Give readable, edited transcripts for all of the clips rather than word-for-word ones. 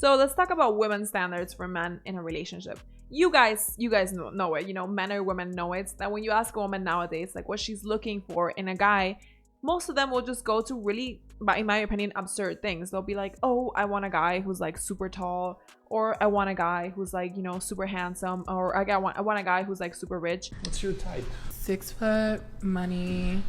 So let's talk about women's standards for men in a relationship. You guys know it. You know, men or women know it. That when you ask a woman nowadays, like what she's looking for in a guy, most of them will just go to really, but in my opinion, absurd things. They'll be like, oh, I want a guy who's like super tall, or I want a guy who's like, you know, super handsome, or I want a guy who's like super rich. What's your type? 6 foot, money,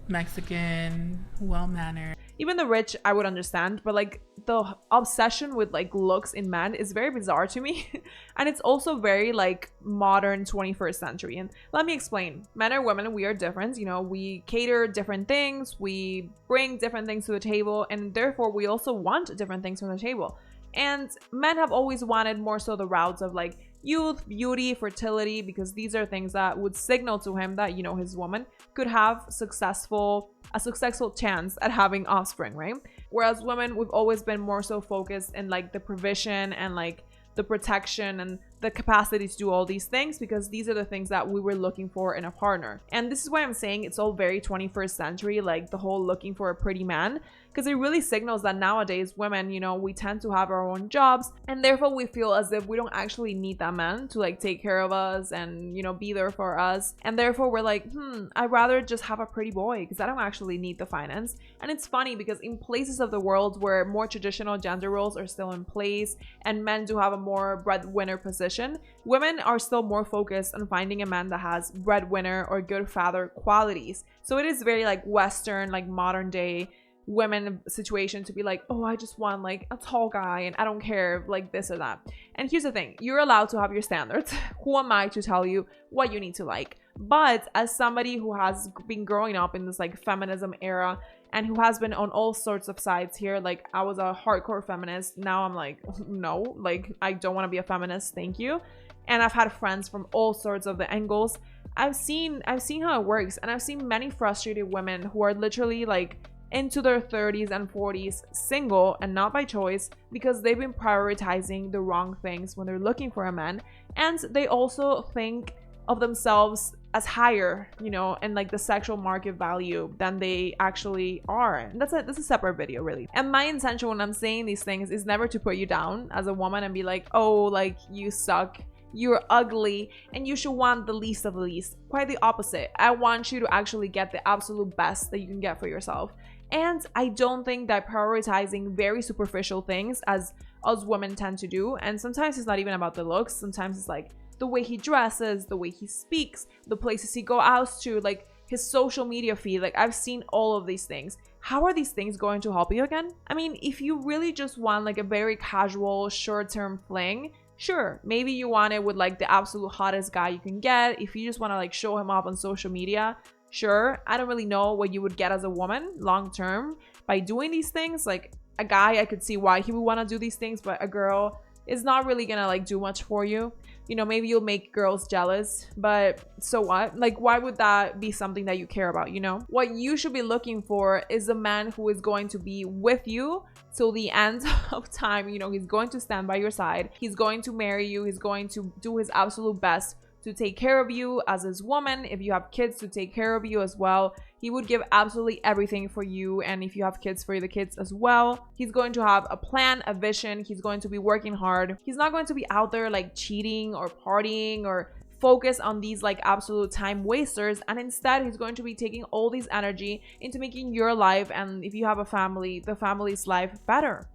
Mexican, well-mannered. Even the rich, I would understand, but like the obsession with like looks in men is very bizarre to me. And it's also very like modern 21st century. And let me explain. Men or women, we are different. You know, we cater different things, we bring different things to the table, and therefore we also want different things from the table. And men have always wanted more so the routes of like youth, beauty, fertility, because these are things that would signal to him that, you know, his woman could have a successful chance at having offspring, right? Whereas women, we've always been more so focused in like the provision and like the protection and the capacity to do all these things, because these are the things that we were looking for in a partner. And this is why I'm saying it's all very 21st century, like the whole looking for a pretty man, because it really signals that nowadays women, you know, we tend to have our own jobs, and therefore we feel as if we don't actually need that man to like take care of us and, you know, be there for us. And therefore we're like, I'd rather just have a pretty boy because I don't actually need the finance. And it's funny because in places of the world where more traditional gender roles are still in place and men do have a more breadwinner position, women are still more focused on finding a man that has breadwinner or good father qualities. So it is very like Western, like modern day women situation to be like, oh, I just want like a tall guy and I don't care like this or that. And here's the thing, you're allowed to have your standards. Who am I to tell you what you need to like? But as somebody who has been growing up in this like feminism era and who has been on all sorts of sides here, like I was a hardcore feminist, now I'm like, no, like I don't want to be a feminist, thank you. And I've had friends from all sorts of the angles. I've seen how it works, and I've seen many frustrated women who are literally like into their 30s and 40s, single and not by choice, because they've been prioritizing the wrong things when they're looking for a man. And they also think of themselves as higher, you know, and like the sexual market value than they actually are. And that's a separate video, really. And my intention when I'm saying these things is never to put you down as a woman and be like, oh, like you suck, you're ugly, and you should want the least of the least. Quite the opposite. I want you to actually get the absolute best that you can get for yourself. And I don't think that prioritizing very superficial things, as us women tend to do, and sometimes it's not even about the looks, sometimes it's like the way he dresses, the way he speaks, the places he goes out to, like his social media feed. Like I've seen all of these things. How are these things going to help you again? I mean, if you really just want like a very casual short-term fling, sure, maybe you want it with like the absolute hottest guy you can get. If you just want to like show him off on social media, sure. I don't really know what you would get as a woman long term by doing these things. Like a guy, I could see why he would want to do these things, but a girl is not really gonna like do much for you. You know, maybe you'll make girls jealous, but so what? Like, why would that be something that you care about, you know? What you should be looking for is a man who is going to be with you till the end of time. You know, he's going to stand by your side. He's going to marry you. He's going to do his absolute best to take care of you as his woman. If you have kids, to take care of you as well. He would give absolutely everything for you, and if you have kids, for the kids as well. He's going to have a plan, a vision. He's going to be working hard. He's not going to be out there like cheating or partying or focus on these like absolute time wasters, and instead he's going to be taking all this energy into making your life, and if you have a family, the family's life better.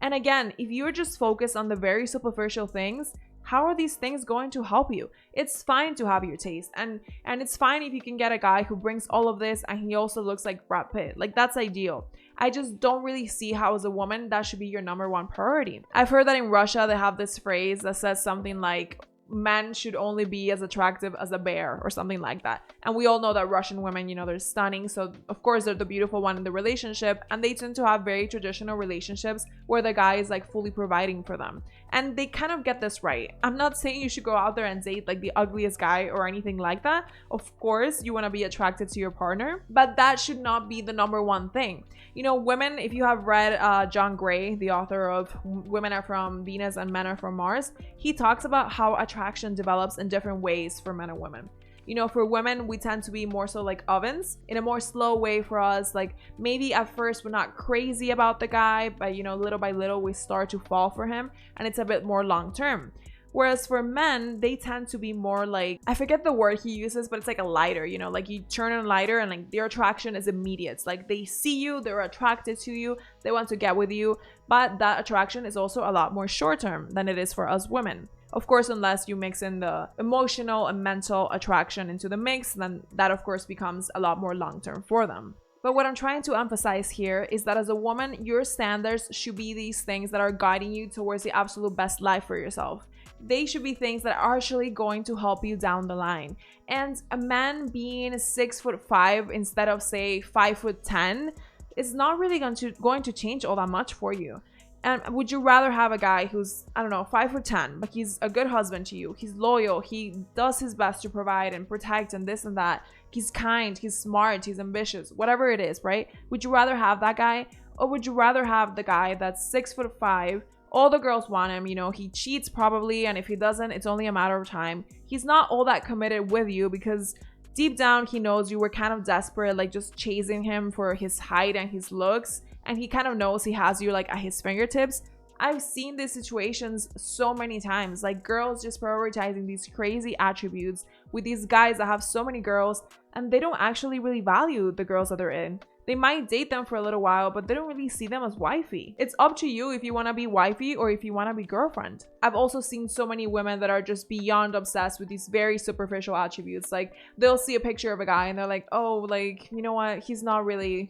And again, if you're just focused on the very superficial things, how are these things going to help you? It's fine to have your taste, and it's fine if you can get a guy who brings all of this and he also looks like Brad Pitt. Like, that's ideal. I just don't really see how as a woman that should be your number one priority. I've heard that in Russia they have this phrase that says something like men should only be as attractive as a bear or something like that. And we all know that Russian women, you know, they're stunning, so of course they're the beautiful one in the relationship, and they tend to have very traditional relationships where the guy is like fully providing for them, and they kind of get this right. I'm not saying you should go out there and date like the ugliest guy or anything like that. Of course you want to be attracted to your partner, but that should not be the number one thing. You know, women, if you have read John Gray, the author of Women Are From Venus and Men Are From Mars, he talks about how attraction develops in different ways for men and women. You know, for women, we tend to be more so like ovens in a more slow way for us. Like maybe at first we're not crazy about the guy, but you know, little by little we start to fall for him, and it's a bit more long term. Whereas for men, they tend to be more like, I forget the word he uses, but it's like a lighter, you know, like you turn on a lighter and like their attraction is immediate. It's like they see you, they're attracted to you, they want to get with you. But that attraction is also a lot more short term than it is for us women. Of course, unless you mix in the emotional and mental attraction into the mix, then that of course becomes a lot more long term for them. But what I'm trying to emphasize here is that as a woman, your standards should be these things that are guiding you towards the absolute best life for yourself. They should be things that are actually going to help you down the line. And a man being 6'5" instead of say 5'10" is not really going to change all that much for you. And would you rather have a guy who's, I don't know, 5'10", but he's a good husband to you, he's loyal, he does his best to provide and protect and this and that, he's kind, he's smart, he's ambitious, whatever it is, right? Would you rather have that guy, or would you rather have the guy that's 6'5"? All the girls want him, you know, he cheats probably, and if he doesn't, it's only a matter of time. He's not all that committed with you because deep down he knows you were kind of desperate, like just chasing him for his height and his looks, and he kind of knows he has you like at his fingertips. I've seen these situations so many times, like girls just prioritizing these crazy attributes with these guys that have so many girls, and they don't actually really value the girls that they're in. They might date them for a little while, but they don't really see them as wifey. It's up to you if you want to be wifey or if you want to be girlfriend. I've also seen so many women that are just beyond obsessed with these very superficial attributes. Like they'll see a picture of a guy and they're like, oh, like, you know what? He's not really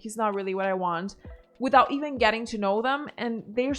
what I want, without even getting to know them. And they're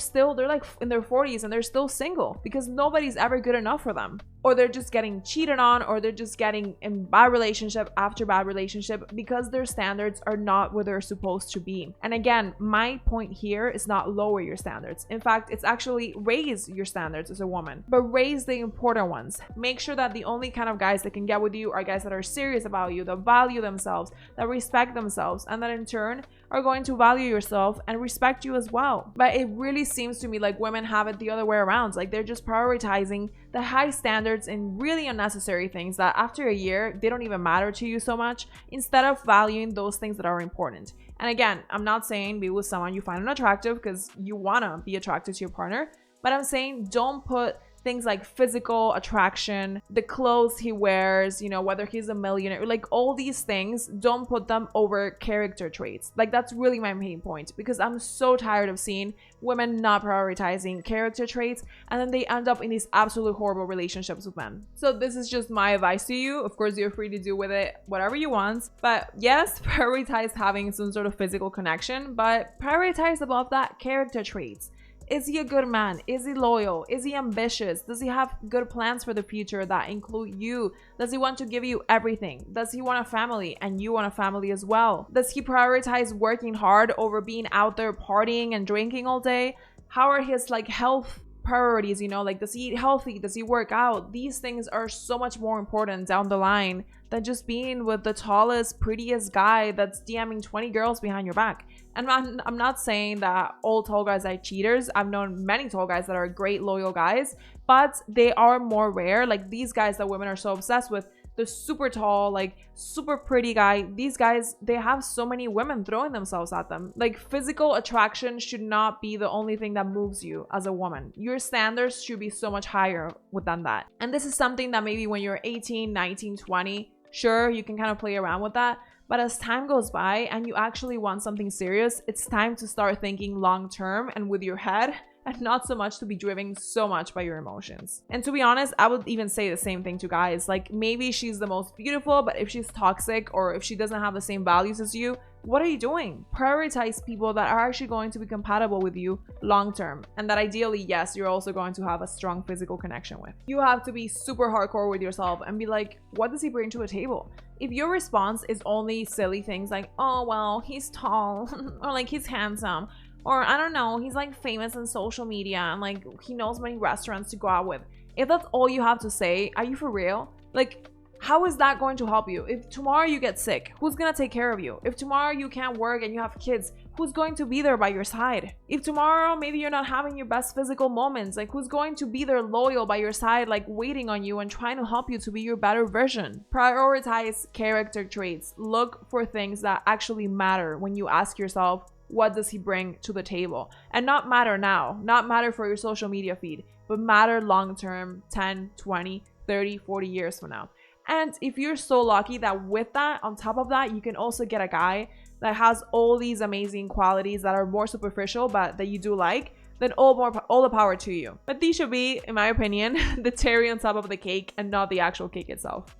like in their 40s and they're still single because nobody's ever good enough for them. Or they're just getting cheated on, or they're just getting in bad relationship after bad relationship because their standards are not where they're supposed to be. And again, my point here is not lower your standards. In fact, it's actually raise your standards as a woman, but raise the important ones. Make sure that the only kind of guys that can get with you are guys that are serious about you, that value themselves, that respect themselves, and that in turn are going to value yourself and respect you as well. But it really seems to me like women have it the other way around. Like they're just prioritizing the high standards and really unnecessary things that after a year, they don't even matter to you so much, instead of valuing those things that are important. And again, I'm not saying be with someone you find unattractive because you want to be attracted to your partner, but I'm saying don't put things like physical attraction, the clothes he wears, you know, whether he's a millionaire, like all these things, don't put them over character traits. Like that's really my main point, because I'm so tired of seeing women not prioritizing character traits and then they end up in these absolute horrible relationships with men. So this is just my advice to you. Of course, you're free to do with it whatever you want, but yes, prioritize having some sort of physical connection, but prioritize above that character traits. Is he a good man? Is he loyal? Is he ambitious? Does he have good plans for the future that include you? Does he want to give you everything? Does he want a family and you want a family as well? Does he prioritize working hard over being out there partying and drinking all day? How are his like health priorities, you know, like does he eat healthy? Does he work out? These things are so much more important down the line than just being with the tallest, prettiest guy that's DMing 20 girls behind your back. And I'm not saying that all tall guys are cheaters. I've known many tall guys that are great, loyal guys, but they are more rare. Like these guys that women are so obsessed with, the super tall, like super pretty guy, these guys, they have so many women throwing themselves at them. Like physical attraction should not be the only thing that moves you as a woman. Your standards should be so much higher than that. And this is something that maybe when you're 18, 19, 20, sure, you can kind of play around with that. But as time goes by and you actually want something serious, it's time to start thinking long term and with your head, and not so much to be driven so much by your emotions. And to be honest, I would even say the same thing to guys. Like maybe she's the most beautiful, but if she's toxic or if she doesn't have the same values as you, what are you doing? Prioritize people that are actually going to be compatible with you long term, and that ideally, yes, you're also going to have a strong physical connection with. You have to be super hardcore with yourself and be like, what does he bring to a table? If your response is only silly things like, oh, well, he's tall, or like he's handsome, or I don't know, he's like famous on social media and like he knows many restaurants to go out with. If that's all you have to say, are you for real? Like, how is that going to help you? If tomorrow you get sick, who's gonna take care of you? If tomorrow you can't work and you have kids, who's going to be there by your side? If tomorrow maybe you're not having your best physical moments, like who's going to be there loyal by your side, like waiting on you and trying to help you to be your better version? Prioritize character traits. Look for things that actually matter when you ask yourself, what does he bring to the table? And not matter now, not matter for your social media feed, but matter long term, 10, 20, 30, 40 years from now. And if you're so lucky that with that, on top of that, you can also get a guy that has all these amazing qualities that are more superficial, but that you do like, then all the power to you. But these should be, in my opinion, the cherry on top of the cake and not the actual cake itself.